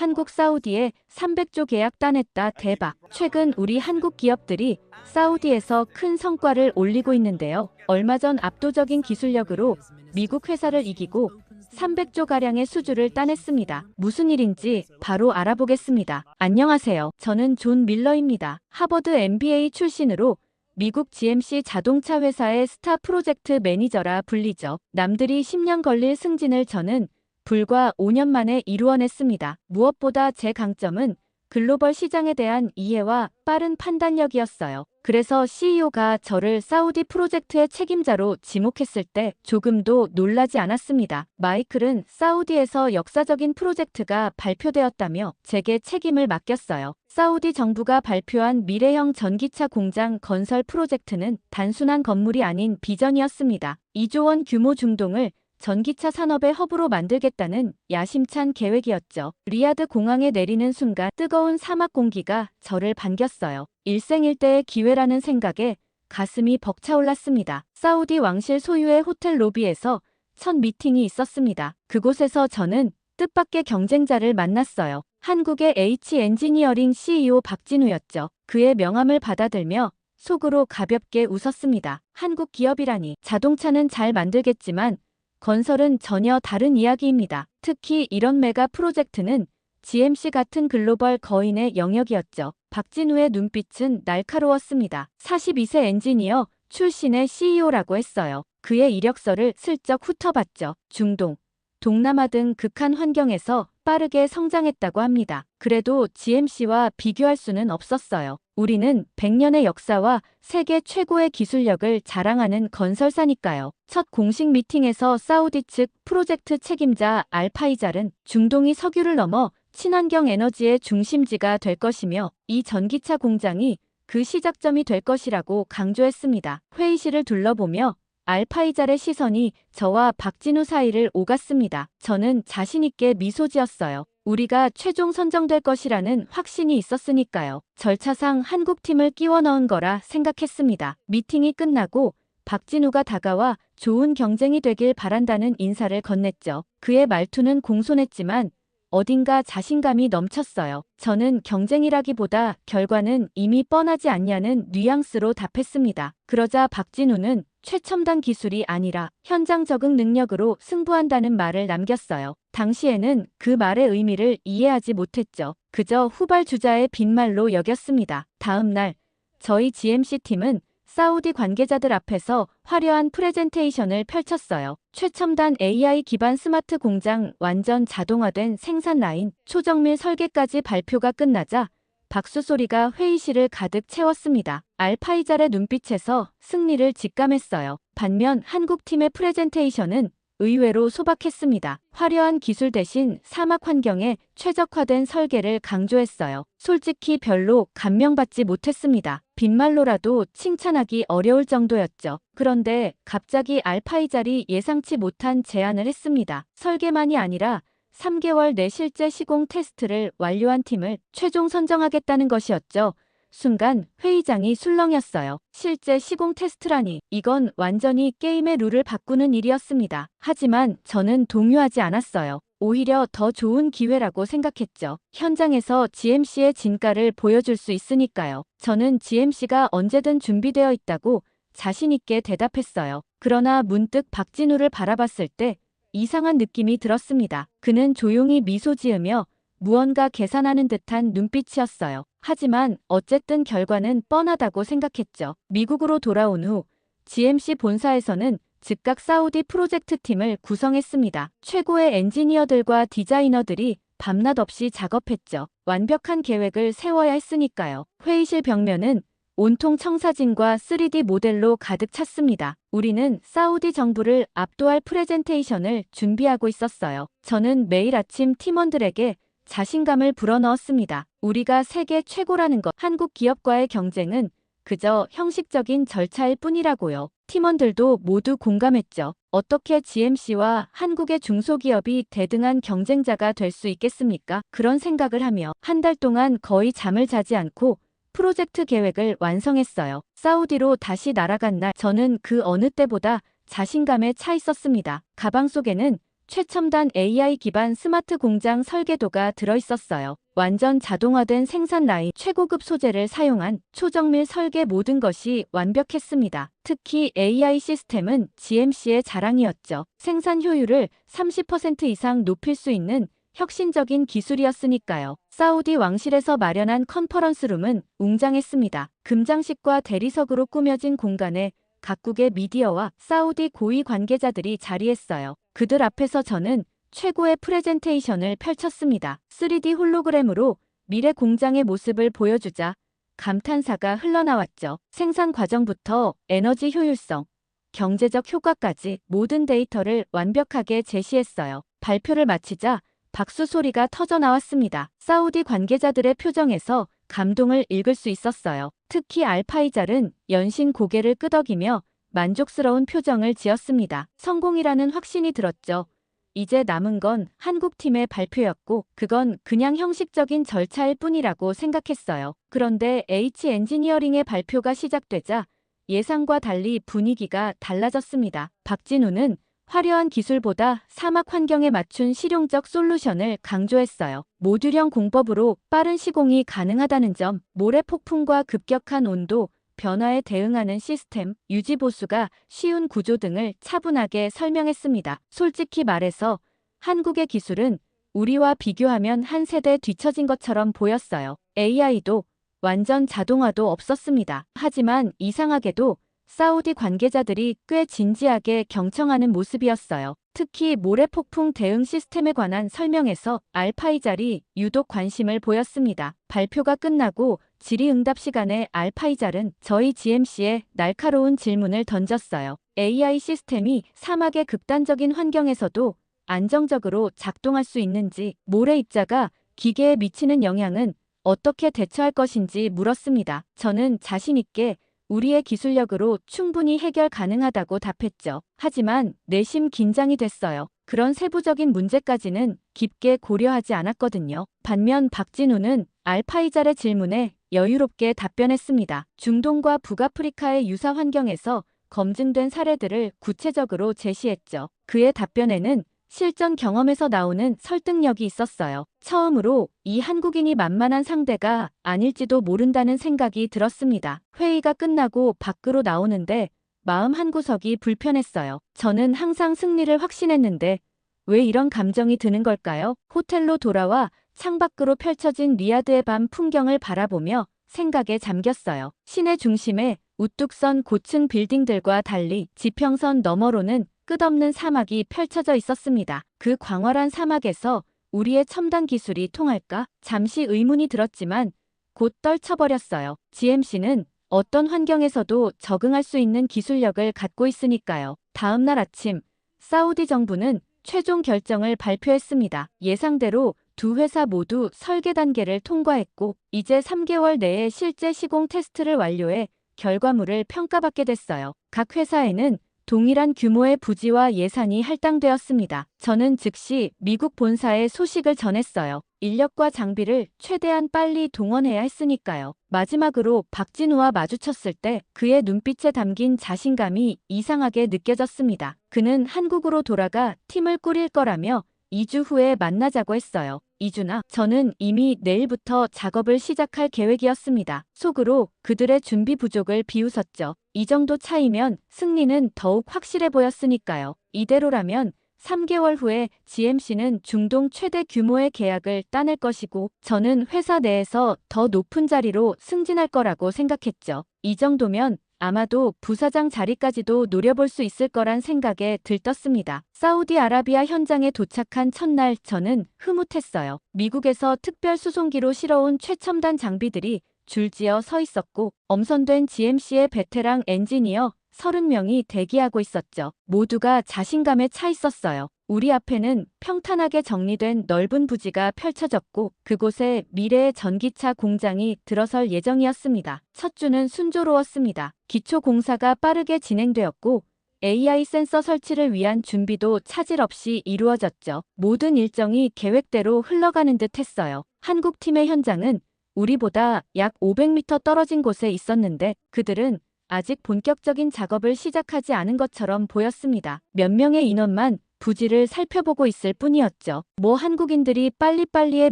한국 사우디에 300조 계약 따냈다. 대박. 최근 우리 한국 기업들이 사우디에서 큰 성과를 올리고 있는데요. 얼마 전 압도적인 기술력으로 미국 회사를 이기고 300조가량의 수주를 따냈습니다. 무슨 일인지 바로 알아보겠습니다. 안녕하세요. 저는 존 밀러입니다. 하버드 MBA 출신으로 미국 GMC 자동차 회사의 스타 프로젝트 매니저라 불리죠. 남들이 10년 걸릴 승진을 저는 불과 5년 만에 이루어냈습니다. 무엇보다 제 강점은 글로벌 시장에 대한 이해와 빠른 판단력이었어요. 그래서 CEO가 저를 사우디 프로젝트의 책임자로 지목했을 때 조금도 놀라지 않았습니다. 마이클은 사우디에서 역사적인 프로젝트가 발표되었다며 제게 책임을 맡겼어요. 사우디 정부가 발표한 미래형 전기차 공장 건설 프로젝트는 단순한 건물이 아닌 비전이었습니다. 2조 원 규모 중동을 전기차 산업의 허브로 만들겠다는 야심찬 계획이었죠. 리야드 공항에 내리는 순간 뜨거운 사막 공기가 저를 반겼어요. 일생일대의 기회라는 생각에 가슴이 벅차올랐습니다. 사우디 왕실 소유의 호텔 로비에서 첫 미팅이 있었습니다. 그곳에서 저는 뜻밖의 경쟁자를 만났어요. 한국의 H 엔지니어링 CEO 박진우였죠. 그의 명함을 받아들며 속으로 가볍게 웃었습니다. 한국 기업이라니. 자동차는 잘 만들겠지만 건설은 전혀 다른 이야기입니다. 특히 이런 메가 프로젝트는 GMC 같은 글로벌 거인의 영역이었죠. 박진우의 눈빛은 날카로웠습니다. 42세 엔지니어 출신의 CEO라고 했어요. 그의 이력서를 슬쩍 훑어봤죠. 중동, 동남아 등 극한 환경에서 빠르게 성장했다고 합니다. 그래도 GMC와 비교할 수는 없었어요. 우리는 100년의 역사와 세계 최고의 기술력을 자랑하는 건설사니까요. 첫 공식 미팅에서 사우디 측 프로젝트 책임자 알파이잘은 중동이 석유를 넘어 친환경 에너지의 중심지가 될 것이며 이 전기차 공장이 그 시작점이 될 것이라고 강조했습니다. 회의실을 둘러보며 알파이잘의 시선이 저와 박진우 사이를 오갔습니다. 저는 자신있게 미소 지었어요. 우리가 최종 선정될 것이라는 확신이 있었으니까요. 절차상 한국팀을 끼워 넣은 거라 생각했습니다. 미팅이 끝나고 박진우가 다가와 좋은 경쟁이 되길 바란다는 인사를 건넸죠. 그의 말투는 공손했지만 어딘가 자신감이 넘쳤어요. 저는 경쟁이라기보다 결과는 이미 뻔하지 않냐는 뉘앙스로 답했습니다. 그러자 박진우는 최첨단 기술이 아니라 현장 적응 능력으로 승부한다는 말을 남겼어요. 당시에는 그 말의 의미를 이해하지 못했죠. 그저 후발주자의 빈말로 여겼습니다. 다음 날 저희 GMC팀은 사우디 관계자들 앞에서 화려한 프레젠테이션을 펼쳤어요. 최첨단 AI 기반 스마트 공장, 완전 자동화된 생산 라인, 초정밀 설계까지 발표가 끝나자 박수 소리가 회의실을 가득 채웠습니다. 알파이잘의 눈빛에서 승리를 직감했어요. 반면 한국팀의 프레젠테이션은 의외로 소박했습니다. 화려한 기술 대신 사막 환경에 최적화된 설계를 강조했어요. 솔직히 별로 감명받지 못했습니다. 빈말로라도 칭찬하기 어려울 정도였죠. 그런데 갑자기 알파이잘이 예상치 못한 제안을 했습니다. 설계만이 아니라 3개월 내 실제 시공 테스트를 완료한 팀을 최종 선정하겠다는 것이었죠. 순간 회의장이 술렁였어요. 실제 시공 테스트라니, 이건 완전히 게임의 룰을 바꾸는 일이었습니다. 하지만 저는 동요하지 않았어요. 오히려 더 좋은 기회라고 생각했죠. 현장에서 GMC의 진가를 보여줄 수 있으니까요. 저는 GMC가 언제든 준비되어 있다고 자신있게 대답했어요. 그러나 문득 박진우를 바라봤을 때 이상한 느낌이 들었습니다. 그는 조용히 미소 지으며 무언가 계산하는 듯한 눈빛이었어요. 하지만 어쨌든 결과는 뻔하다고 생각했죠. 미국으로 돌아온 후 GMC 본사에서는 즉각 사우디 프로젝트 팀을 구성했습니다. 최고의 엔지니어들과 디자이너들이 밤낮 없이 작업했죠. 완벽한 계획을 세워야 했으니까요. 회의실 벽면은 온통 청사진과 3D 모델로 가득 찼습니다. 우리는 사우디 정부를 압도할 프레젠테이션을 준비하고 있었어요. 저는 매일 아침 팀원들에게 자신감을 불어넣었습니다. 우리가 세계 최고라는 것, 한국 기업과의 경쟁은 그저 형식적인 절차일 뿐이라고요. 팀원들도 모두 공감했죠. 어떻게 GMC와 한국의 중소기업이 대등한 경쟁자가 될 수 있겠습니까? 그런 생각을 하며 한 달 동안 거의 잠을 자지 않고 프로젝트 계획을 완성했어요. 사우디로 다시 날아간 날 저는 그 어느 때보다 자신감에 차 있었습니다. 가방 속에는 최첨단 AI 기반 스마트 공장 설계도가 들어있었어요. 완전 자동화된 생산 라인, 최고급 소재를 사용한 초정밀 설계 모든 것이 완벽했습니다. 특히 AI 시스템은 GMC의 자랑이었죠. 생산 효율을 30% 이상 높일 수 있는 혁신적인 기술이었으니까요. 사우디 왕실에서 마련한 컨퍼런스룸은 웅장했습니다. 금장식과 대리석으로 꾸며진 공간에 각국의 미디어와 사우디 고위 관계자들이 자리했어요. 그들 앞에서 저는 최고의 프레젠테이션을 펼쳤습니다. 3D 홀로그램으로 미래 공장의 모습을 보여주자 감탄사가 흘러나왔죠. 생산 과정부터 에너지 효율성, 경제적 효과까지 모든 데이터를 완벽하게 제시했어요. 발표를 마치자 박수 소리가 터져 나왔습니다. 사우디 관계자들의 표정에서 감동을 읽을 수 있었어요. 특히 알파이잘은 연신 고개를 끄덕이며 만족스러운 표정을 지었습니다. 성공이라는 확신이 들었죠. 이제 남은 건 한국 팀의 발표였고 그건 그냥 형식적인 절차일 뿐이라고 생각했어요. 그런데 H 엔지니어링의 발표가 시작되자 예상과 달리 분위기가 달라졌습니다. 박진우는 화려한 기술보다 사막 환경에 맞춘 실용적 솔루션을 강조했어요. 모듈형 공법으로 빠른 시공이 가능하다는 점, 모래 폭풍과 급격한 온도 변화에 대응하는 시스템, 유지 보수가 쉬운 구조 등을 차분하게 설명했습니다. 솔직히 말해서 한국의 기술은 우리와 비교하면 한 세대 뒤처진 것처럼 보였어요. AI도 완전 자동화도 없었습니다. 하지만 이상하게도 사우디 관계자들이 꽤 진지하게 경청하는 모습이었어요. 특히 모래폭풍 대응 시스템에 관한 설명에서 알파이잘이 유독 관심을 보였습니다. 발표가 끝나고 질의응답 시간에 알파이잘은 저희 GMC에 날카로운 질문을 던졌어요. AI 시스템이 사막의 극단적인 환경에서도 안정적으로 작동할 수 있는지, 모래 입자가 기계에 미치는 영향은 어떻게 대처할 것인지 물었습니다. 저는 자신 있게 우리의 기술력으로 충분히 해결 가능하다고 답했죠. 하지만 내심 긴장이 됐어요. 그런 세부적인 문제까지는 깊게 고려하지 않았거든요. 반면 박진우는 알파이잘의 질문에 여유롭게 답변했습니다. 중동과 북아프리카의 유사 환경에서 검증된 사례들을 구체적으로 제시했죠. 그의 답변에는 실전 경험에서 나오는 설득력이 있었어요. 처음으로 이 한국인이 만만한 상대가 아닐지도 모른다는 생각이 들었습니다. 회의가 끝나고 밖으로 나오는데 마음 한구석이 불편했어요. 저는 항상 승리를 확신했는데 왜 이런 감정이 드는 걸까요? 호텔로 돌아와 창밖으로 펼쳐진 리야드의 밤 풍경을 바라보며 생각에 잠겼어요. 시내 중심에 우뚝 선 고층 빌딩들과 달리 지평선 너머로는 끝없는 사막이 펼쳐져 있었습니다. 그 광활한 사막에서 우리의 첨단 기술이 통할까? 잠시 의문이 들었지만 곧 떨쳐버렸어요. GMC는 어떤 환경에서도 적응할 수 있는 기술력을 갖고 있으니까요. 다음 날 아침, 사우디 정부는 최종 결정을 발표했습니다. 예상대로 두 회사 모두 설계 단계를 통과했고 이제 3개월 내에 실제 시공 테스트를 완료해 결과물을 평가받게 됐어요. 각 회사에는 동일한 규모의 부지와 예산이 할당되었습니다. 저는 즉시 미국 본사에 소식을 전했어요. 인력과 장비를 최대한 빨리 동원해야 했으니까요. 마지막으로 박진우와 마주쳤을 때 그의 눈빛에 담긴 자신감이 이상하게 느껴졌습니다. 그는 한국으로 돌아가 팀을 꾸릴 거라며 2주 후에 만나자고 했어요. 이준아, 저는 이미 내일부터 작업을 시작할 계획이었습니다. 속으로 그들의 준비 부족을 비웃었죠. 이 정도 차이면 승리는 더욱 확실해 보였으니까요. 이대로라면 3개월 후에 GMC는 중동 최대 규모의 계약을 따낼 것이고 저는 회사 내에서 더 높은 자리로 승진할 거라고 생각했죠. 이 정도면 아마도 부사장 자리까지도 노려볼 수 있을 거란 생각에 들떴습니다. 사우디아라비아 현장에 도착한 첫날 저는 흐뭇했어요. 미국에서 특별 수송기로 실어온 최첨단 장비들이 줄지어 서 있었고 엄선된 GMC의 베테랑 엔지니어 30명이 대기하고 있었죠. 모두가 자신감에 차 있었어요. 우리 앞에는 평탄하게 정리된 넓은 부지가 펼쳐졌고 그곳에 미래의 전기차 공장이 들어설 예정이었습니다. 첫 주는 순조로웠습니다. 기초 공사가 빠르게 진행되었고 AI 센서 설치를 위한 준비도 차질 없이 이루어졌죠. 모든 일정이 계획대로 흘러가는 듯 했어요. 한국 팀의 현장은 우리보다 약 500m 떨어진 곳에 있었는데 그들은 아직 본격적인 작업을 시작하지 않은 것처럼 보였습니다. 몇 명의 인원만 부지를 살펴보고 있을 뿐이었죠. 뭐 한국인들이 빨리빨리의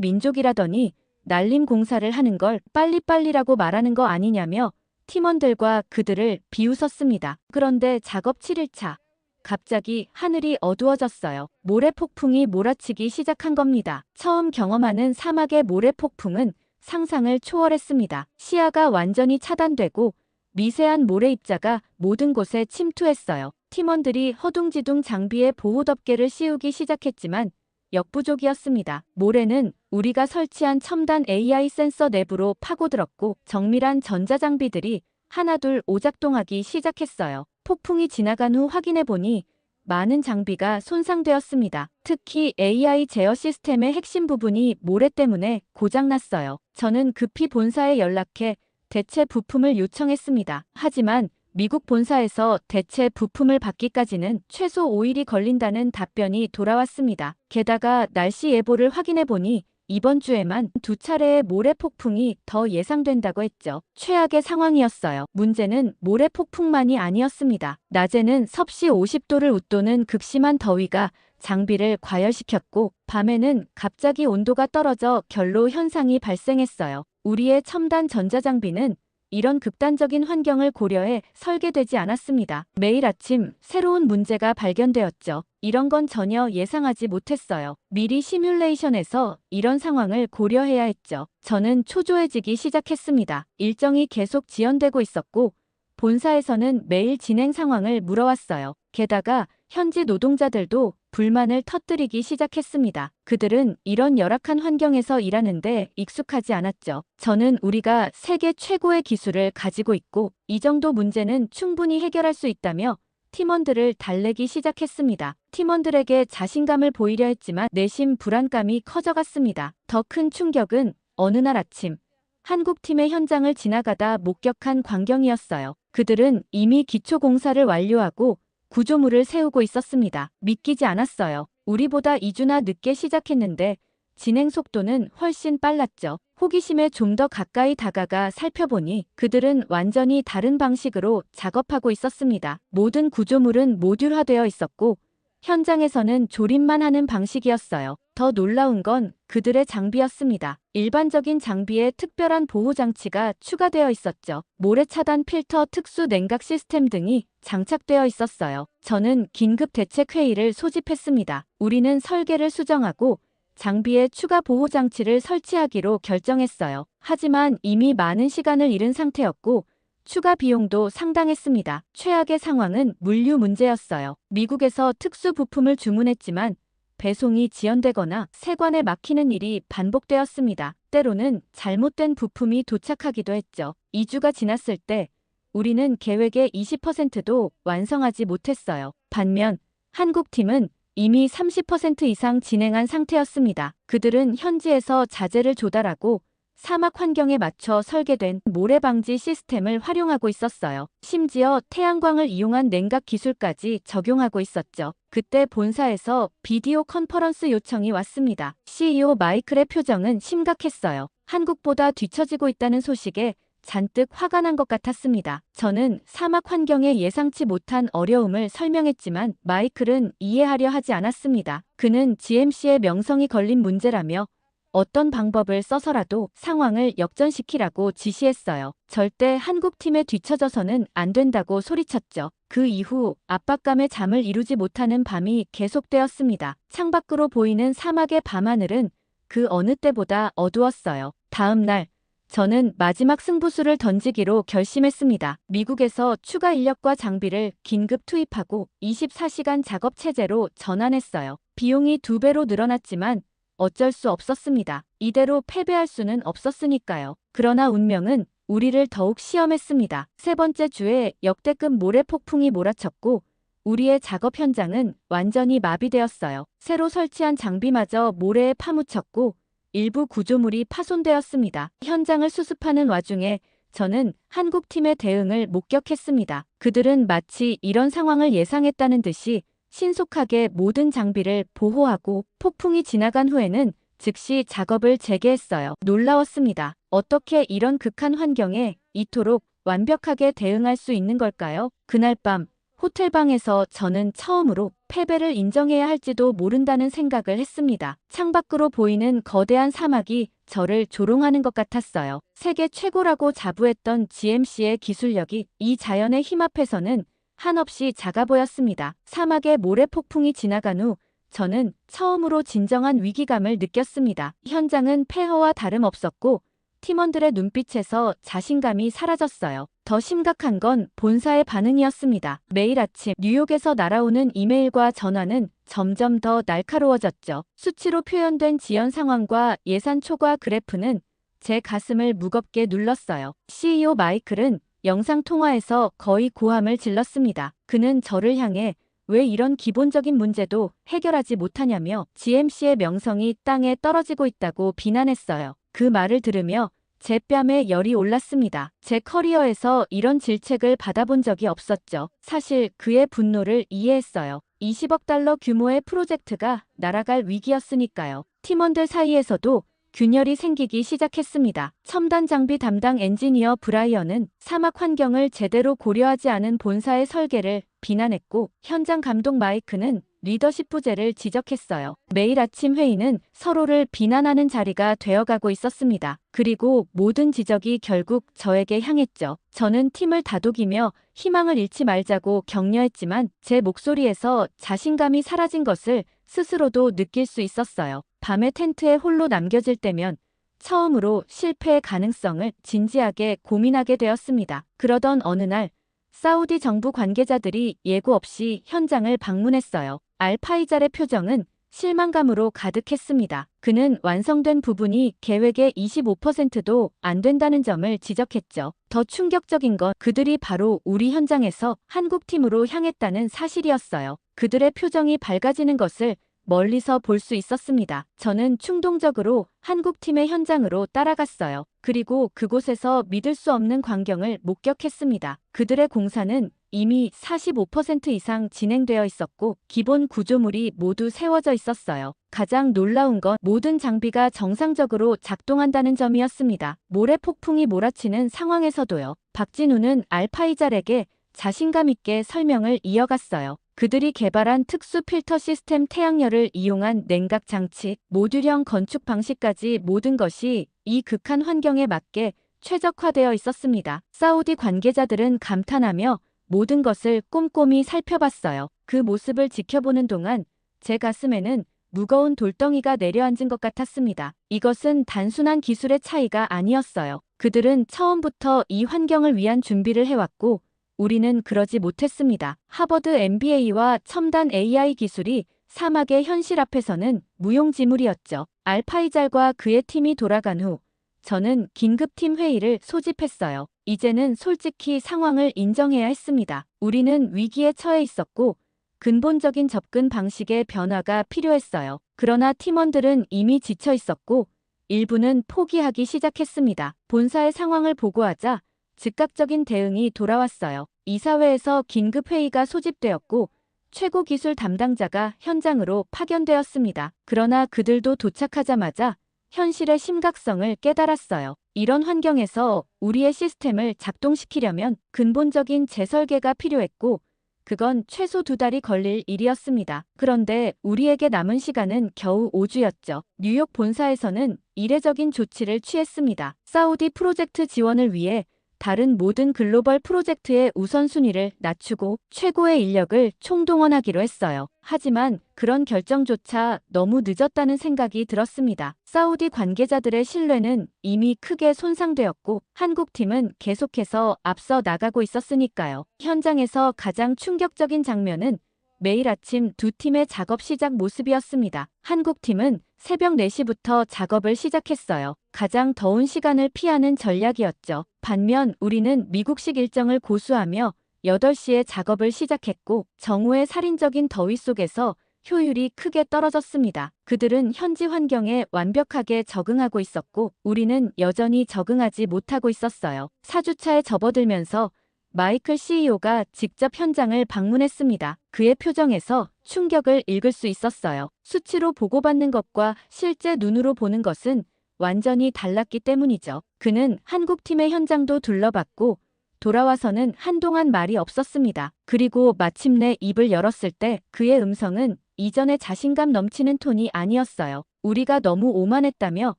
민족이라더니 날림 공사를 하는 걸 빨리빨리라고 말하는 거 아니냐며 팀원들과 그들을 비웃었습니다. 그런데 작업 7일차. 갑자기 하늘이 어두워졌어요. 모래폭풍이 몰아치기 시작한 겁니다. 처음 경험하는 사막의 모래폭풍은 상상을 초월했습니다. 시야가 완전히 차단되고 미세한 모래 입자가 모든 곳에 침투했어요. 팀원들이 허둥지둥 장비에 보호덮개를 씌우기 시작했지만 역부족이었습니다. 모래는 우리가 설치한 첨단 AI 센서 내부로 파고들었고 정밀한 전자장비들이 하나둘 오작동하기 시작했어요. 폭풍이 지나간 후 확인해보니 많은 장비가 손상되었습니다. 특히 AI 제어 시스템의 핵심 부분이 모래 때문에 고장났어요. 저는 급히 본사에 연락해 대체 부품을 요청했습니다. 하지만 미국 본사에서 대체 부품을 받기까지는 최소 5일이 걸린다는 답변이 돌아왔습니다. 게다가 날씨 예보를 확인해보니 이번 주에만 2차례의 모래폭풍이 더 예상된다고 했죠. 최악의 상황이었어요. 문제는 모래폭풍만이 아니었습니다. 낮에는 섭씨 50도를 웃도는 극심한 더위가 장비를 과열시켰고 밤에는 갑자기 온도가 떨어져 결로 현상이 발생했어요. 우리의 첨단 전자장비는 이런 극단적인 환경을 고려해 설계되지 않았습니다. 매일 아침 새로운 문제가 발견되었죠. 이런 건 전혀 예상하지 못했어요. 미리 시뮬레이션에서 이런 상황을 고려해야 했죠. 저는 초조해지기 시작했습니다. 일정이 계속 지연되고 있었고 본사에서는 매일 진행 상황을 물어왔어요. 게다가 현지 노동자들도 불만을 터뜨리기 시작했습니다. 그들은 이런 열악한 환경에서 일하는데 익숙하지 않았죠. 저는 우리가 세계 최고의 기술을 가지고 있고 이 정도 문제는 충분히 해결할 수 있다며 팀원들을 달래기 시작했습니다. 팀원들에게 자신감을 보이려 했지만 내심 불안감이 커져갔습니다. 더 큰 충격은 어느 날 아침 한국팀의 현장을 지나가다 목격한 광경이었어요. 그들은 이미 기초공사를 완료하고 구조물을 세우고 있었습니다. 믿기지 않았어요. 우리보다 2주나 늦게 시작했는데 진행 속도는 훨씬 빨랐죠. 호기심에 좀 더 가까이 다가가 살펴보니 그들은 완전히 다른 방식으로 작업하고 있었습니다. 모든 구조물은 모듈화되어 있었고 현장에서는 조립만 하는 방식이었어요. 더 놀라운 건 그들의 장비였습니다. 일반적인 장비에 특별한 보호장치가 추가되어 있었죠. 모래 차단 필터, 특수 냉각 시스템 등이 장착되어 있었어요. 저는 긴급 대책 회의를 소집했습니다. 우리는 설계를 수정하고 장비에 추가 보호장치를 설치하기로 결정했어요. 하지만 이미 많은 시간을 잃은 상태였고 추가 비용도 상당했습니다. 최악의 상황은 물류 문제였어요. 미국에서 특수 부품을 주문했지만 배송이 지연되거나 세관에 막히는 일이 반복되었습니다. 때로는 잘못된 부품이 도착하기도 했죠. 2주가 지났을 때 우리는 계획의 20%도 완성하지 못했어요. 반면 한국팀은 이미 30% 이상 진행한 상태였습니다. 그들은 현지에서 자재를 조달하고 사막 환경에 맞춰 설계된 모래 방지 시스템을 활용하고 있었어요. 심지어 태양광을 이용한 냉각 기술까지 적용하고 있었죠. 그때 본사에서 비디오 컨퍼런스 요청이 왔습니다. CEO 마이클의 표정은 심각했어요. 한국보다 뒤처지고 있다는 소식에 잔뜩 화가 난 것 같았습니다. 저는 사막 환경에 예상치 못한 어려움을 설명했지만 마이클은 이해하려 하지 않았습니다. 그는 GMC의 명성이 걸린 문제라며 어떤 방법을 써서라도 상황을 역전시키라고 지시했어요. 절대 한국팀에 뒤처져서는 안 된다고 소리쳤죠. 그 이후 압박감에 잠을 이루지 못하는 밤이 계속되었습니다. 창밖으로 보이는 사막의 밤하늘은 그 어느 때보다 어두웠어요. 다음 날 저는 마지막 승부수를 던지기로 결심했습니다. 미국에서 추가 인력과 장비를 긴급 투입하고 24시간 작업 체제로 전환했어요. 비용이 2배로 늘어났지만 어쩔 수 없었습니다. 이대로 패배할 수는 없었으니까요. 그러나 운명은 우리를 더욱 시험했습니다. 세 번째 주에 역대급 모래폭풍이 몰아쳤고 우리의 작업 현장은 완전히 마비되었어요. 새로 설치한 장비마저 모래에 파묻혔고 일부 구조물이 파손되었습니다. 현장을 수습하는 와중에 저는 한국팀의 대응을 목격했습니다. 그들은 마치 이런 상황을 예상했다는 듯이 신속하게 모든 장비를 보호하고 폭풍이 지나간 후에는 즉시 작업을 재개했어요. 놀라웠습니다. 어떻게 이런 극한 환경에 이토록 완벽하게 대응할 수 있는 걸까요? 그날 밤 호텔방에서 저는 처음으로 패배를 인정해야 할지도 모른다는 생각을 했습니다. 창밖으로 보이는 거대한 사막이 저를 조롱하는 것 같았어요. 세계 최고라고 자부했던 GMC의 기술력이 이 자연의 힘 앞에서는 한없이 작아 보였습니다. 사막의 모래 폭풍이 지나간 후 저는 처음으로 진정한 위기감을 느꼈습니다. 현장은 폐허와 다름없었고 팀원들의 눈빛에서 자신감이 사라졌어요. 더 심각한 건 본사의 반응이었습니다. 매일 아침 뉴욕에서 날아오는 이메일과 전화는 점점 더 날카로워졌죠. 수치로 표현된 지연 상황과 예산 초과 그래프는 제 가슴을 무겁게 눌렀어요. CEO 마이클은 영상통화에서 거의 고함을 질렀습니다. 그는 저를 향해 왜 이런 기본적인 문제도 해결하지 못하냐며 GMC의 명성이 땅에 떨어지고 있다고 비난했어요. 그 말을 들으며 제 뺨에 열이 올랐습니다. 제 커리어에서 이런 질책을 받아본 적이 없었죠. 사실 그의 분노를 이해했어요. 20억 달러 규모의 프로젝트가 날아갈 위기였으니까요. 팀원들 사이에서도 균열이 생기기 시작했습니다. 첨단 장비 담당 엔지니어 브라이언은 사막 환경을 제대로 고려하지 않은 본사의 설계를 비난했고, 현장 감독 마이크는 리더십 부재를 지적했어요. 매일 아침 회의는 서로를 비난하는 자리가 되어가고 있었습니다. 그리고 모든 지적이 결국 저에게 향했죠. 저는 팀을 다독이며 희망을 잃지 말자고 격려했지만 제 목소리에서 자신감이 사라진 것을 스스로도 느낄 수 있었어요. 밤에 텐트에 홀로 남겨질 때면 처음으로 실패의 가능성을 진지하게 고민하게 되었습니다. 그러던 어느 날 사우디 정부 관계자들이 예고 없이 현장을 방문했어요. 알파이잘의 표정은 실망감으로 가득했습니다. 그는 완성된 부분이 계획의 25%도 안 된다는 점을 지적했죠. 더 충격적인 건 그들이 바로 우리 현장에서 한국팀으로 향했다는 사실이었어요. 그들의 표정이 밝아지는 것을 멀리서 볼 수 있었습니다. 저는 충동적으로 한국팀의 현장으로 따라갔어요. 그리고 그곳에서 믿을 수 없는 광경을 목격했습니다. 그들의 공사는 이미 45% 이상 진행되어 있었고 기본 구조물이 모두 세워져 있었어요. 가장 놀라운 건 모든 장비가 정상적으로 작동한다는 점이었습니다. 모래 폭풍이 몰아치는 상황에서도요. 박진우는 알파이잘에게 자신감 있게 설명을 이어갔어요. 그들이 개발한 특수 필터 시스템 태양열을 이용한 냉각 장치, 모듈형 건축 방식까지 모든 것이 이 극한 환경에 맞게 최적화되어 있었습니다. 사우디 관계자들은 감탄하며 모든 것을 꼼꼼히 살펴봤어요. 그 모습을 지켜보는 동안 제 가슴에는 무거운 돌덩이가 내려앉은 것 같았습니다. 이것은 단순한 기술의 차이가 아니었어요. 그들은 처음부터 이 환경을 위한 준비를 해왔고 우리는 그러지 못했습니다. 하버드 MBA와 첨단 AI 기술이 사막의 현실 앞에서는 무용지물이었죠. 알파이잘과 그의 팀이 돌아간 후 저는 긴급팀 회의를 소집했어요. 이제는 솔직히 상황을 인정해야 했습니다. 우리는 위기에 처해 있었고 근본적인 접근 방식의 변화가 필요했어요. 그러나 팀원들은 이미 지쳐 있었고 일부는 포기하기 시작했습니다. 본사의 상황을 보고하자 즉각적인 대응이 돌아왔어요. 이사회에서 긴급회의가 소집되었고 최고 기술 담당자가 현장으로 파견되었습니다. 그러나 그들도 도착하자마자 현실의 심각성을 깨달았어요. 이런 환경에서 우리의 시스템을 작동시키려면 근본적인 재설계가 필요했고 그건 최소 2달이 걸릴 일이었습니다. 그런데 우리에게 남은 시간은 겨우 5주였죠. 뉴욕 본사에서는 이례적인 조치를 취했습니다. 사우디 프로젝트 지원을 위해 다른 모든 글로벌 프로젝트의 우선순위를 낮추고 최고의 인력을 총동원하기로 했어요. 하지만 그런 결정조차 너무 늦었다는 생각이 들었습니다. 사우디 관계자들의 신뢰는 이미 크게 손상되었고 한국팀은 계속해서 앞서 나가고 있었으니까요. 현장에서 가장 충격적인 장면은 매일 아침 두 팀의 작업 시작 모습이었습니다. 한국팀은 새벽 4시부터 작업을 시작했어요. 가장 더운 시간을 피하는 전략이었죠. 반면 우리는 미국식 일정을 고수하며 8시에 작업을 시작했고 정오의 살인적인 더위 속에서 효율이 크게 떨어졌습니다. 그들은 현지 환경에 완벽하게 적응하고 있었고 우리는 여전히 적응하지 못하고 있었어요. 4주차에 접어들면서 마이클 CEO가 직접 현장을 방문했습니다. 그의 표정에서 충격을 읽을 수 있었어요. 수치로 보고받는 것과 실제 눈으로 보는 것은 완전히 달랐기 때문이죠. 그는 한국팀의 현장도 둘러봤고 돌아와서는 한동안 말이 없었습니다. 그리고 마침내 입을 열었을 때 그의 음성은 이전의 자신감 넘치는 톤이 아니었어요. 우리가 너무 오만했다며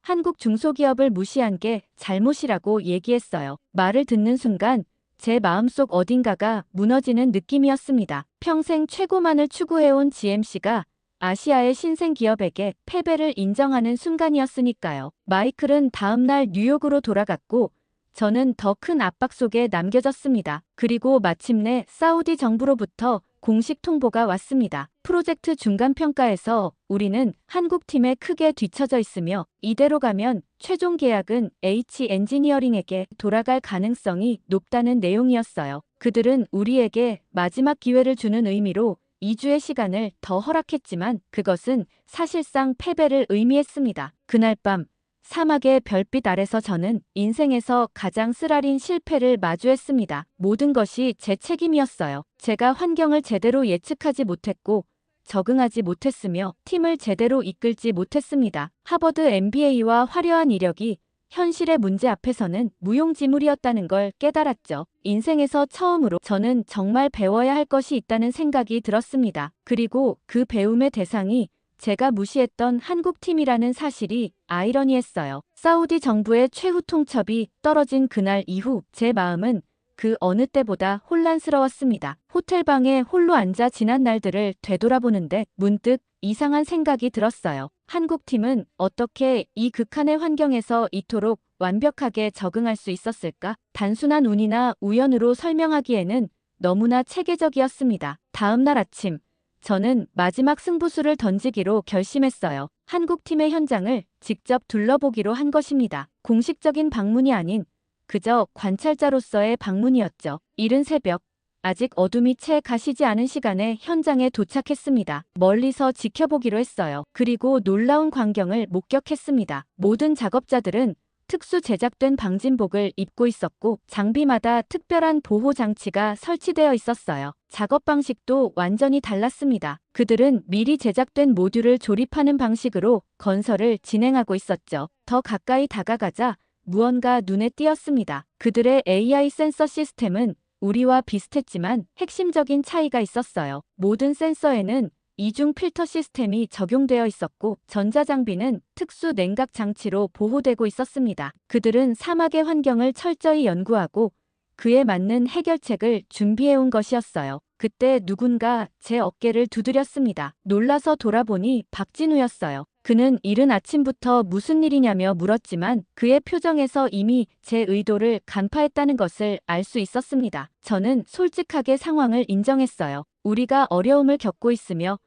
한국 중소기업을 무시한 게 잘못이라고 얘기했어요. 말을 듣는 순간 제 마음속 어딘가가 무너지는 느낌이었습니다. 평생 최고만을 추구해온 GMC가 아시아의 신생 기업에게 패배를 인정하는 순간이었으니까요. 마이클은 다음날 뉴욕으로 돌아갔고 저는 더 큰 압박 속에 남겨졌습니다. 그리고 마침내 사우디 정부로부터 공식 통보가 왔습니다. 프로젝트 중간평가에서 우리는 한국팀에 크게 뒤처져 있으며 이대로 가면 최종 계약은 H 엔지니어링에게 돌아갈 가능성이 높다는 내용이었어요. 그들은 우리에게 마지막 기회를 주는 의미로 2주의 시간을 더 허락했지만 그것은 사실상 패배를 의미했습니다. 그날 밤 사막의 별빛 아래서 저는 인생에서 가장 쓰라린 실패를 마주했습니다. 모든 것이 제 책임이었어요. 제가 환경을 제대로 예측하지 못했고 적응하지 못했으며 팀을 제대로 이끌지 못했습니다. 하버드 MBA와 화려한 이력이 현실의 문제 앞에서는 무용지물이었다는 걸 깨달았죠. 인생에서 처음으로 저는 정말 배워야 할 것이 있다는 생각이 들었습니다. 그리고 그 배움의 대상이 제가 무시했던 한국팀이라는 사실이 아이러니했어요. 사우디 정부의 최후 통첩이 떨어진 그날 이후 제 마음은 그 어느 때보다 혼란스러웠습니다. 호텔방에 홀로 앉아 지난 날들을 되돌아보는데 문득 이상한 생각이 들었어요. 한국팀은 어떻게 이 극한의 환경에서 이토록 완벽하게 적응할 수 있었을까? 단순한 운이나 우연으로 설명하기에는 너무나 체계적이었습니다. 다음 날 아침 저는 마지막 승부수를 던지기로 결심했어요. 한국팀의 현장을 직접 둘러보기로 한 것입니다. 공식적인 방문이 아닌 그저 관찰자로서의 방문이었죠. 이른 새벽, 아직 어둠이 채 가시지 않은 시간에 현장에 도착했습니다. 멀리서 지켜보기로 했어요. 그리고 놀라운 광경을 목격했습니다. 모든 작업자들은 특수 제작된 방진복을 입고 있었고 장비마다 특별한 보호 장치가 설치되어 있었어요. 작업 방식도 완전히 달랐습니다. 그들은 미리 제작된 모듈을 조립하는 방식으로 건설을 진행하고 있었죠. 더 가까이 다가가자 무언가 눈에 띄었습니다. 그들의 AI 센서 시스템은 우리와 비슷했지만 핵심적인 차이가 있었어요. 모든 센서에는 이중 필터 시스템이 적용되어 있었고 전자장비는 특수 냉각 장치로 보호되고 있었습니다. 그들은 사막의 환경을 철저히 연구하고 그에 맞는 해결책을 준비해온 것이었어요. 그때 누군가 제 어깨를 두드렸습니다. 놀라서 돌아보니 박진우였어요. 그는 이른 아침부터 무슨 일이냐며 물었지만 그의 표정에서 이미 제 의도를 간파했다는 것을 알 수 있었습니다. 저는 솔직하게 상황을 인정했어요. 우리가 어려움을 겪고 있으며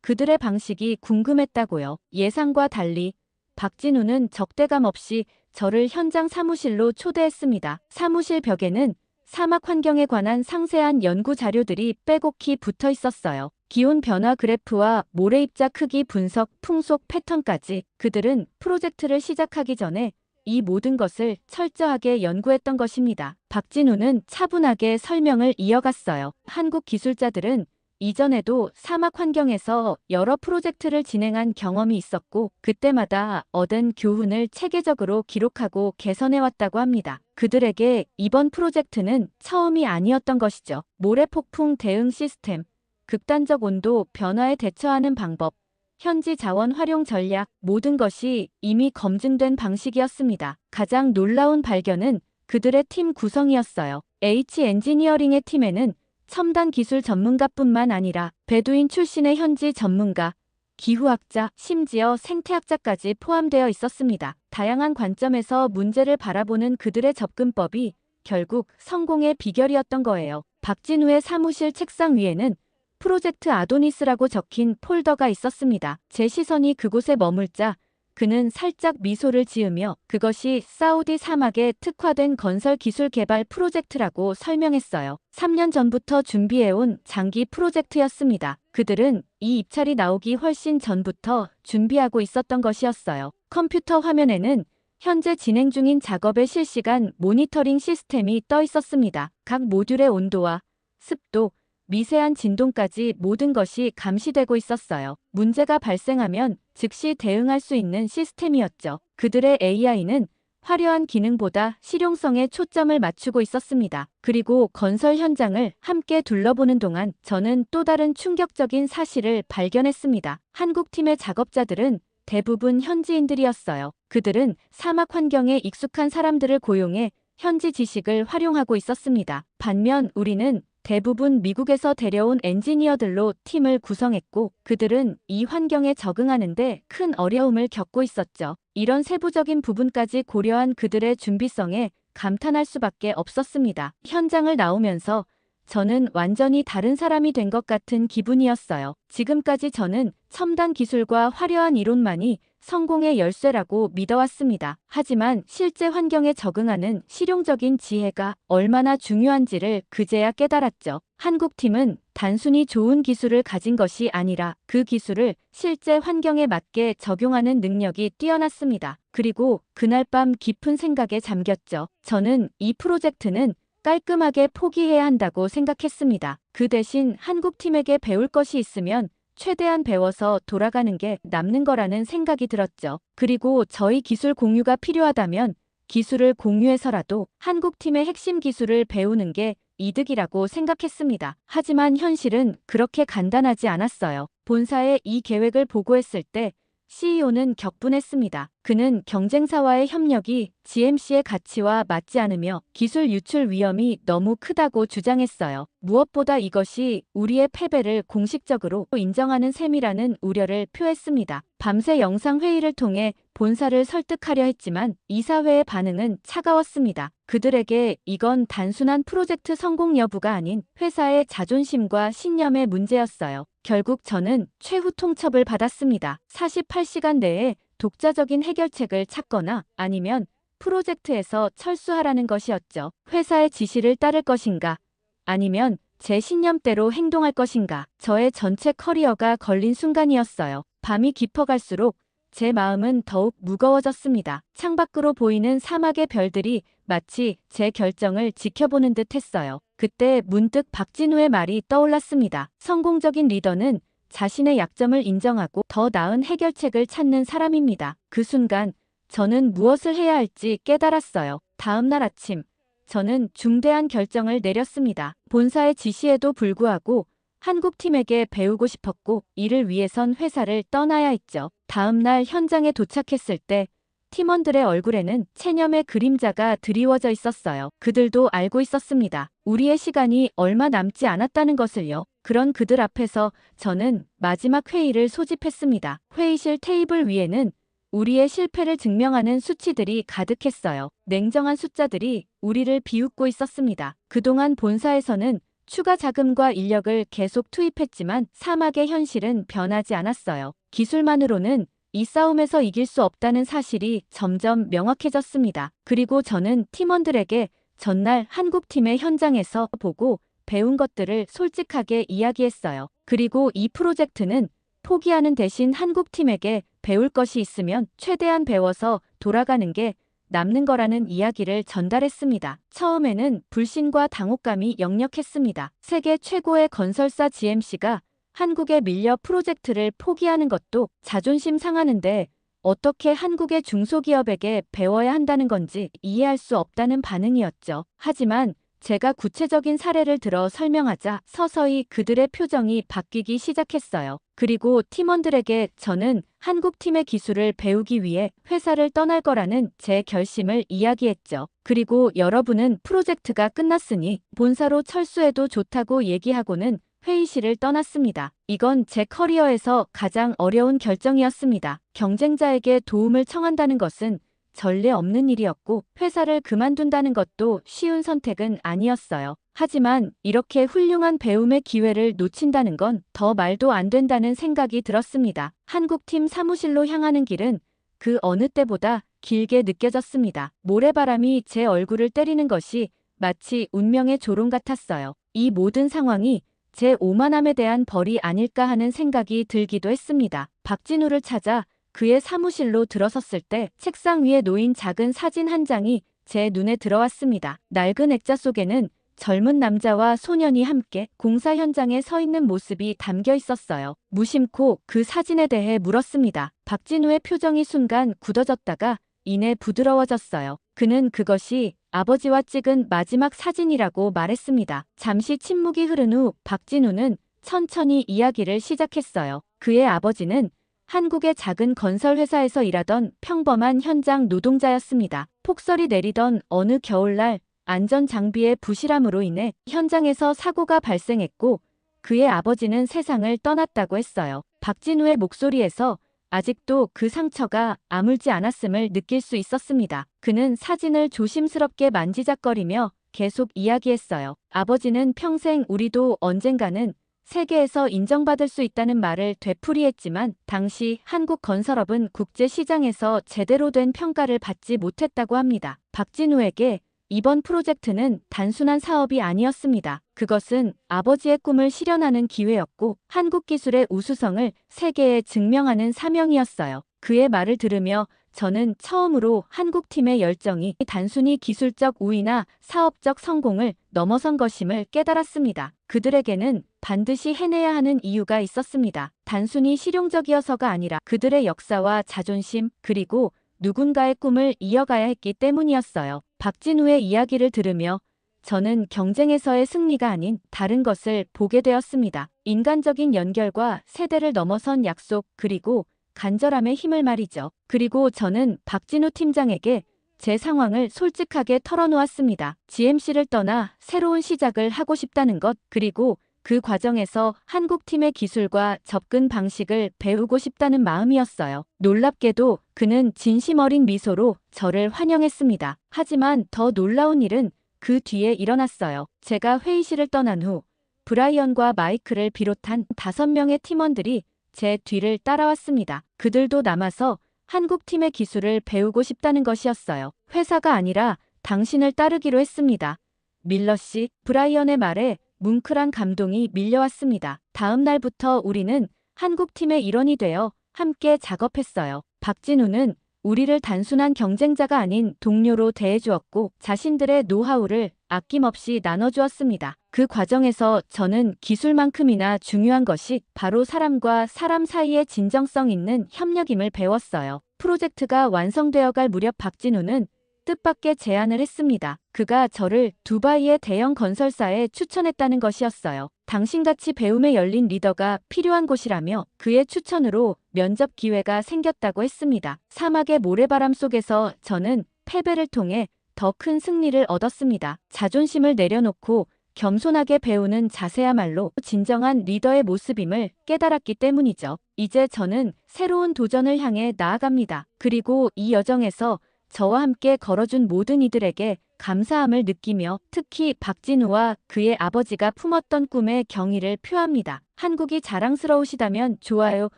그들의 방식이 궁금했다고요. 예상과 달리 박진우는 적대감 없이 저를 현장 사무실로 초대했습니다. 사무실 벽에는 사막 환경에 관한 상세한 연구 자료들이 빼곡히 붙어 있었어요. 기온 변화 그래프와 모래 입자 크기 분석, 풍속 패턴까지. 그들은 프로젝트를 시작하기 전에 이 모든 것을 철저하게 연구했던 것입니다. 박진우는 차분하게 설명을 이어갔어요. 한국 기술자들은 이전에도 사막 환경에서 여러 프로젝트를 진행한 경험이 있었고 그때마다 얻은 교훈을 체계적으로 기록하고 개선해왔다고 합니다. 그들에게 이번 프로젝트는 처음이 아니었던 것이죠. 모래폭풍 대응 시스템, 극단적 온도 변화에 대처하는 방법, 현지 자원 활용 전략, 모든 것이 이미 검증된 방식이었습니다. 가장 놀라운 발견은 그들의 팀 구성이었어요. H 엔지니어링의 팀에는 첨단 기술 전문가뿐만 아니라 베두인 출신의 현지 전문가, 기후학자, 심지어 생태학자까지 포함되어 있었습니다. 다양한 관점에서 문제를 바라보는 그들의 접근법이 결국 성공의 비결이었던 거예요. 박진우의 사무실 책상 위에는 프로젝트 아도니스라고 적힌 폴더가 있었습니다. 제 시선이 그곳에 머물자 그는 살짝 미소를 지으며 그것이 사우디 사막에 특화된 건설 기술 개발 프로젝트라고 설명했어요. 3년 전부터 준비해온 장기 프로젝트였습니다. 그들은 이 입찰이 나오기 훨씬 전부터 준비하고 있었던 것이었어요. 컴퓨터 화면에는 현재 진행 중인 작업의 실시간 모니터링 시스템이 떠 있었습니다. 각 모듈의 온도와 습도, 미세한 진동까지 모든 것이 감시되고 있었어요. 문제가 발생하면 즉시 대응할 수 있는 시스템이었죠. 그들의 AI는 화려한 기능보다 실용성에 초점을 맞추고 있었습니다. 그리고 건설 현장을 함께 둘러보는 동안 저는 또 다른 충격적인 사실을 발견했습니다. 한국팀의 작업자들은 대부분 현지인들이었어요. 그들은 사막 환경에 익숙한 사람들을 고용해 현지 지식을 활용하고 있었습니다. 반면 우리는 대부분 미국에서 데려온 엔지니어들로 팀을 구성했고 그들은 이 환경에 적응하는데 큰 어려움을 겪고 있었죠. 이런 세부적인 부분까지 고려한 그들의 준비성에 감탄할 수밖에 없었습니다. 현장을 나오면서 저는 완전히 다른 사람이 된 것 같은 기분이었어요. 지금까지 저는 첨단 기술과 화려한 이론만이 성공의 열쇠라고 믿어왔습니다. 하지만 실제 환경에 적응하는 실용적인 지혜가 얼마나 중요한지를 그제야 깨달았죠. 한국팀은 단순히 좋은 기술을 가진 것이 아니라 그 기술을 실제 환경에 맞게 적용하는 능력이 뛰어났습니다. 그리고 그날 밤 깊은 생각에 잠겼죠. 저는 이 프로젝트는 깔끔하게 포기해야 한다고 생각했습니다. 그 대신 한국팀에게 배울 것이 있으면 최대한 배워서 돌아가는 게 남는 거라는 생각이 들었죠. 그리고 저희 기술 공유가 필요하다면 기술을 공유해서라도 한국팀의 핵심 기술을 배우는 게 이득이라고 생각했습니다. 하지만 현실은 그렇게 간단하지 않았어요. 본사에 이 계획을 보고했을 때 CEO는 격분했습니다. 그는 경쟁사와의 협력이 GMC의 가치와 맞지 않으며 기술 유출 위험이 너무 크다고 주장했어요. 무엇보다 이것이 우리의 패배를 공식적으로 인정하는 셈이라는 우려를 표했습니다. 밤새 영상회의를 통해 본사를 설득하려 했지만 이사회의 반응은 차가웠습니다. 그들에게 이건 단순한 프로젝트 성공 여부가 아닌 회사의 자존심과 신념의 문제였어요. 결국 저는 최후 통첩을 받았습니다. 48시간 내에 독자적인 해결책을 찾거나 아니면 프로젝트에서 철수하라는 것이었죠. 회사의 지시를 따를 것인가 아니면 제 신념대로 행동할 것인가. 저의 전체 커리어가 걸린 순간이었어요. 밤이 깊어갈수록 제 마음은 더욱 무거워졌습니다. 창밖으로 보이는 사막의 별들이 마치 제 결정을 지켜보는 듯 했어요. 그때 문득 박진우의 말이 떠올랐습니다. 성공적인 리더는 자신의 약점을 인정하고 더 나은 해결책을 찾는 사람입니다. 그 순간 저는 무엇을 해야 할지 깨달았어요. 다음 날 아침 저는 중대한 결정을 내렸습니다. 본사의 지시에도 불구하고 한국팀에게 배우고 싶었고 이를 위해선 회사를 떠나야 했죠. 다음 날 현장에 도착했을 때 팀원들의 얼굴에는 체념의 그림자가 드리워져 있었어요. 그들도 알고 있었습니다. 우리의 시간이 얼마 남지 않았다는 것을요. 그런 그들 앞에서 저는 마지막 회의를 소집했습니다. 회의실 테이블 위에는 우리의 실패를 증명하는 수치들이 가득했어요. 냉정한 숫자들이 우리를 비웃고 있었습니다. 그동안 본사에서는 추가 자금과 인력을 계속 투입했지만 사막의 현실은 변하지 않았어요. 기술만으로는 이 싸움에서 이길 수 없다는 사실이 점점 명확해졌습니다. 그리고 저는 팀원들에게 전날 한국팀의 현장에서 보고 배운 것들을 솔직하게 이야기했어요. 그리고 이 프로젝트는 포기하는 대신 한국팀에게 배울 것이 있으면 최대한 배워서 돌아가는 게 남는 거라는 이야기를 전달했습니다. 처음에는 불신과 당혹감이 역력했습니다. 세계 최고의 건설사 GMC가 한국에 밀려 프로젝트를 포기하는 것도 자존심 상하는데 어떻게 한국의 중소기업에게 배워야 한다는 건지 이해할 수 없다는 반응이었죠. 하지만 제가 구체적인 사례를 들어 설명하자 서서히 그들의 표정이 바뀌기 시작했어요. 그리고 팀원들에게 저는 한국팀의 기술을 배우기 위해 회사를 떠날 거라는 제 결심을 이야기했죠. 그리고 여러분은 프로젝트가 끝났으니 본사로 철수해도 좋다고 얘기하고는 회의실을 떠났습니다. 이건 제 커리어에서 가장 어려운 결정이었습니다. 경쟁자에게 도움을 청한다는 것은 전례 없는 일이었고 회사를 그만둔다는 것도 쉬운 선택은 아니었어요. 하지만 이렇게 훌륭한 배움의 기회를 놓친다는 건 더 말도 안 된다는 생각이 들었습니다. 한국팀 사무실로 향하는 길은 그 어느 때보다 길게 느껴졌습니다. 모래바람이 제 얼굴을 때리는 것이 마치 운명의 조롱 같았어요. 이 모든 상황이 제 오만함에 대한 벌이 아닐까 하는 생각이 들기도 했습니다. 박진우를 찾아 그의 사무실로 들어섰을 때 책상 위에 놓인 작은 사진 한 장이 제 눈에 들어왔습니다. 낡은 액자 속에는 젊은 남자와 소년이 함께 공사 현장에 서 있는 모습이 담겨 있었어요. 무심코 그 사진에 대해 물었습니다. 박진우의 표정이 순간 굳어졌다가 이내 부드러워졌어요. 그는 그것이 아버지와 찍은 마지막 사진이라고 말했습니다. 잠시 침묵이 흐른 후 박진우는 천천히 이야기를 시작했어요. 그의 아버지는 한국의 작은 건설 회사에서 일하던 평범한 현장 노동자였습니다. 폭설이 내리던 어느 겨울날 안전 장비의 부실함으로 인해 현장에서 사고가 발생했고 그의 아버지는 세상을 떠났다고 했어요. 박진우의 목소리에서 아직도 그 상처가 아물지 않았음을 느낄 수 있었습니다. 그는 사진을 조심스럽게 만지작거리며 계속 이야기했어요. 아버지는 평생 우리도 언젠가는 세계에서 인정받을 수 있다는 말을 되풀이했지만 당시 한국건설업은 국제시장에서 제대로 된 평가를 받지 못했다고 합니다. 박진우에게 이번 프로젝트는 단순한 사업이 아니었습니다. 그것은 아버지의 꿈을 실현하는 기회였고 한국 기술의 우수성을 세계에 증명하는 사명이었어요. 그의 말을 들으며 저는 처음으로 한국팀의 열정이 단순히 기술적 우위나 사업적 성공을 넘어선 것임을 깨달았습니다. 그들에게는 반드시 해내야 하는 이유가 있었습니다. 단순히 실용적이어서가 아니라 그들의 역사와 자존심 그리고 누군가의 꿈을 이어가야 했기 때문이었어요. 박진우의 이야기를 들으며 저는 경쟁에서의 승리가 아닌 다른 것을 보게 되었습니다. 인간적인 연결과 세대를 넘어선 약속 그리고 간절함의 힘을 말이죠. 그리고 저는 박진우 팀장에게 제 상황을 솔직하게 털어놓았습니다. GMC를 떠나 새로운 시작을 하고 싶다는 것 그리고 그 과정에서 한국팀의 기술과 접근 방식을 배우고 싶다는 마음이었어요. 놀랍게도 그는 진심 어린 미소로 저를 환영했습니다. 하지만 더 놀라운 일은 그 뒤에 일어났어요. 제가 회의실을 떠난 후 브라이언과 마이크를 비롯한 5명의 팀원들이 제 뒤를 따라왔습니다. 그들도 남아서 한국팀의 기술을 배우고 싶다는 것이었어요. 회사가 아니라 당신을 따르기로 했습니다. 밀러 씨, 브라이언의 말에 뭉클한 감동이 밀려왔습니다. 다음 날부터 우리는 한국팀의 일원이 되어 함께 작업했어요. 박진우는 우리를 단순한 경쟁자가 아닌 동료로 대해주었고 자신들의 노하우를 아낌없이 나눠주었습니다. 그 과정에서 저는 기술만큼이나 중요한 것이 바로 사람과 사람 사이의 진정성 있는 협력임을 배웠어요. 프로젝트가 완성되어갈 무렵 박진우는 뜻밖의 제안을 했습니다. 그가 저를 두바이의 대형 건설사에 추천했다는 것이었어요. 당신같이 배움에 열린 리더가 필요한 곳이라며 그의 추천으로 면접 기회가 생겼다고 했습니다. 사막의 모래바람 속에서 저는 패배를 통해 더 큰 승리를 얻었습니다. 자존심을 내려놓고 겸손하게 배우는 자세야말로 진정한 리더의 모습임을 깨달았기 때문이죠. 이제 저는 새로운 도전을 향해 나아갑니다. 그리고 이 여정에서 저와 함께 걸어준 모든 이들에게 감사함을 느끼며 특히 박진우와 그의 아버지가 품었던 꿈에 경의를 표합니다. 한국이 자랑스러우시다면 좋아요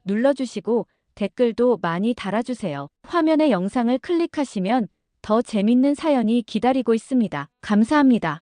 눌러주시고 댓글도 많이 달아주세요. 화면의 영상을 클릭하시면 더 재밌는 사연이 기다리고 있습니다. 감사합니다.